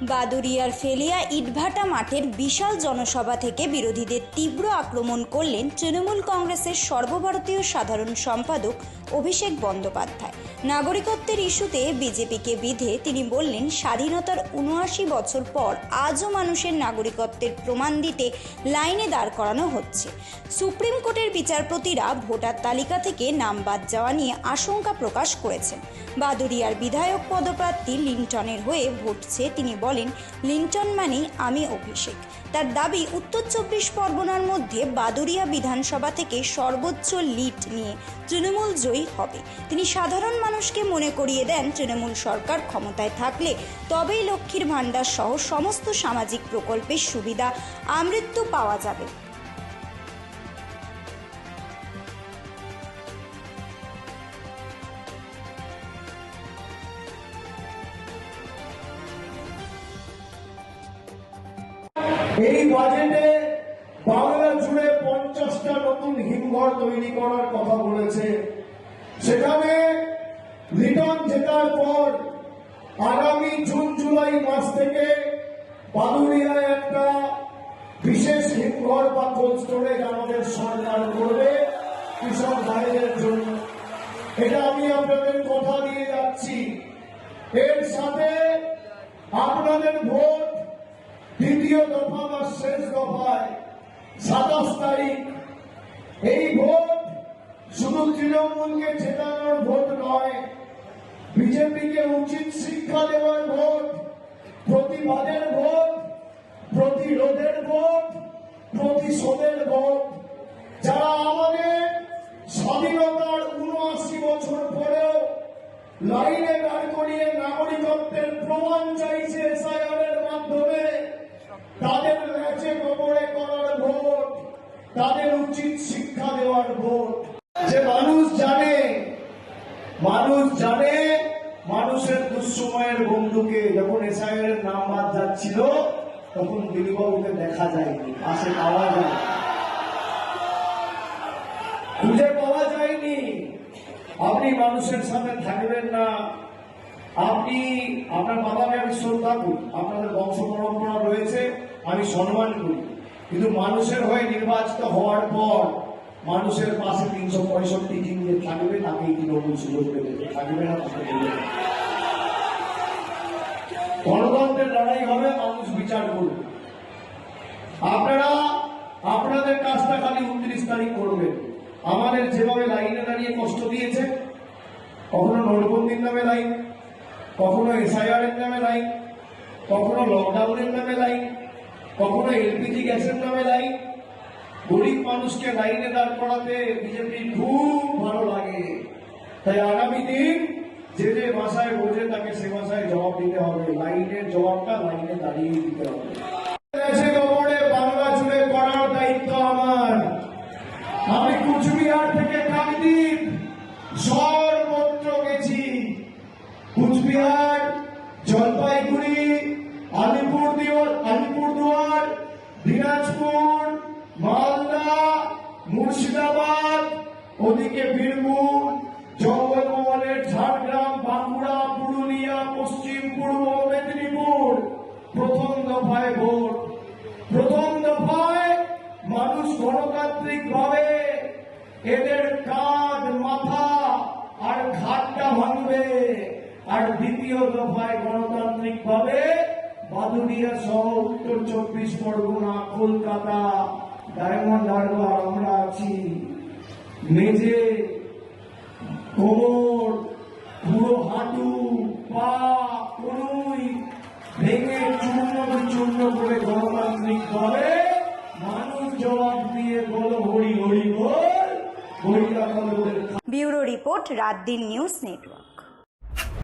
বাদুড়িয়ার ফেলিয়া ইটভাটা মাঠের বিশাল জনসভা থেকে বিরোধীদের তীব্র আক্রমণ করলেন তৃণমূল কংগ্রেসের সর্বভারতীয় সাধারণ সম্পাদক অভিষেক বন্দ্যোপাধ্যায়। নাগরিকত্বের ইস্যুতে বিজেপিকে বিধে তিনি বললেন, স্বাধীনতার ৭৯ বছর পর আজও মানুষের নাগরিকত্বের প্রমাণ দিতে লাইনে দাঁড় করানো হচ্ছে। সুপ্রিম কোর্টের বিচারপতিরা ভোটার তালিকা থেকে নাম বাদ যাওয়া নিয়ে আশঙ্কা প্রকাশ করেছেন। বাদুড়িয়ার বিধায়ক পদপ্রার্থী লিন্টনের হয়ে ভোট চেয়ে তিনি বলেন, লিন্টন মানেই আমি অভিষেক। তার দাবি, উত্তর ২৪ পরগনার মধ্যে বাদুড়িয়া বিধানসভা থেকে সর্বোচ্চ লিড নিয়ে তৃণমূল জয়ী হবে। তিনি সাধারণ মানুষকে মনে করিয়ে দেন, তৃণমূল সরকার ক্ষমতায় থাকলে তবেই লক্ষ্মীর ভাণ্ডার সহ সমস্ত সামাজিক প্রকল্পের সুবিধা আমৃত্যু পাওয়া যাবে। এই বাজেটে বাংলা জুড়ে 50টা নতুন হিমঘর তৈরি করার কথা বলেছে। সেখানে রিটার্ন জেতার পর আগামী জুন জুলাই মাস থেকে বাদুড়িয়ায় একটা বিশেষ হিমঘর বা কোল্ড স্টোরেজ আমাদের সরকার করবে কৃষক ভাইদের জন্য। এটা আমি আপনাদের কথা দিয়ে যাচ্ছি। এর সাথে আপনাদের ভোট দ্বিতীয় দফা বা শেষ দফায় ২৭ তারিখ, এই ভোট শুধু তৃণমূলকে জেতানোর ভোট নয়, বিজেপিকে উচিত শিক্ষা দেওয়ার ভোট, প্রতিবাদের ভোট, প্রতিরোধের ভোট, প্রতিশোধের ভোট। যারা আমাদের স্বাধীনতার ৭৯ বছর পরেও লাইনে দাঁড় করিয়ে নাগরিকত্বের প্রমাণ চাইছে এসআইআর এর মাধ্যমে, তাদের লেজে গোবরে করার ভোট, তাদের উচিত শিক্ষা দেওয়ার ভোট। যে মানুষ জানে মানুষের দুঃসময়ের বন্ধুকে যখন এসআইআর এর নাম বাদ যাচ্ছিল তখন দিলীপবাবুকে দেখা যায়নি, পাশে পাওয়া যায়, খুঁজে পাওয়া যায়নি। আপনি মানুষের সাথে থাকবেন না, আপনি আপনার বাবাকে আমি শ্রদ্ধা করি, আপনাদের বংশ পরম্পরা রয়েছে, আমি সম্মান করি, কিন্তু মানুষের হয়ে নির্বাচিত হওয়ার পর মানুষের পাশে ৩৬৫ দিন যে থাকবে তাকেই তৃণমূল সুযোগ দেবে, থাকবে না তাকে দেবে। গণতন্ত্রের লড়াই হবে, মানুষ বিচার করবে। আপনারা আপনাদের কাজটা খালি ২৯ তারিখ করবেন। আমাদের যেভাবে লাইনে দাঁড়িয়ে কষ্ট দিয়েছে, কখনো নোটবন্দির নামে লাইন, কখনো এসআইআর এর নামে লাইন, কখনো লকডাউনের নামে লাইন, কখনো এলপিজি গ্যাসের নামে লাইন। গরিব মানুষকে লাইনে দাঁড় করাতে বিজেপি খুব ভালো লাগে। তাই আগামী দিন যে যে ভাষায় বোঝে তাকে সে ভাষায় জবাব দিতে হবে, লাইনের জবাবটা লাইনে দাঁড়িয়ে দিতে হবে। বাংলা জুড়ে করার দায়িত্ব আমার। আমি কুচবিহার থেকে কাকদ্বীপ সর্বত্র গেছি। কুচবিহার, জলপাইগুড়ি, আলিপুরদুয়ার, দিনাজপুর, মালদা, মুর্শিদাবাদ, ওদিকে বীরভূম, জঙ্গলমহলের ঝাড়গ্রাম, বাঁকুড়া, পুরুলিয়া, পশ্চিম পূর্ব মেদিনীপুর। প্রথম দফায় ভোট, প্রথম দফায় মানুষ গণতান্ত্রিক ভাবে এদের কাঁধ, মাথা আর ঘাটটা ভাঙবে। আর দ্বিতীয় দফায় গণতান্ত্রিক ভাবে বাদুড়িয়া সহ উত্তর ২৪ পরগনা, কলকাতা, ডায়মন্ড হারবার আমরা আছি। মেঝে, কোমর, পুরো হাঁটু, পা, কনুই ভেঙে চূর্ণ বিচূর্ণ করে গণতান্ত্রিক ভাবে মানুষ জবাব দিয়ে বলো হরি হরি বল, হরিরা বল। ব্যুরো রিপোর্ট, রাত দিন নিউজ নেটওয়ার্ক।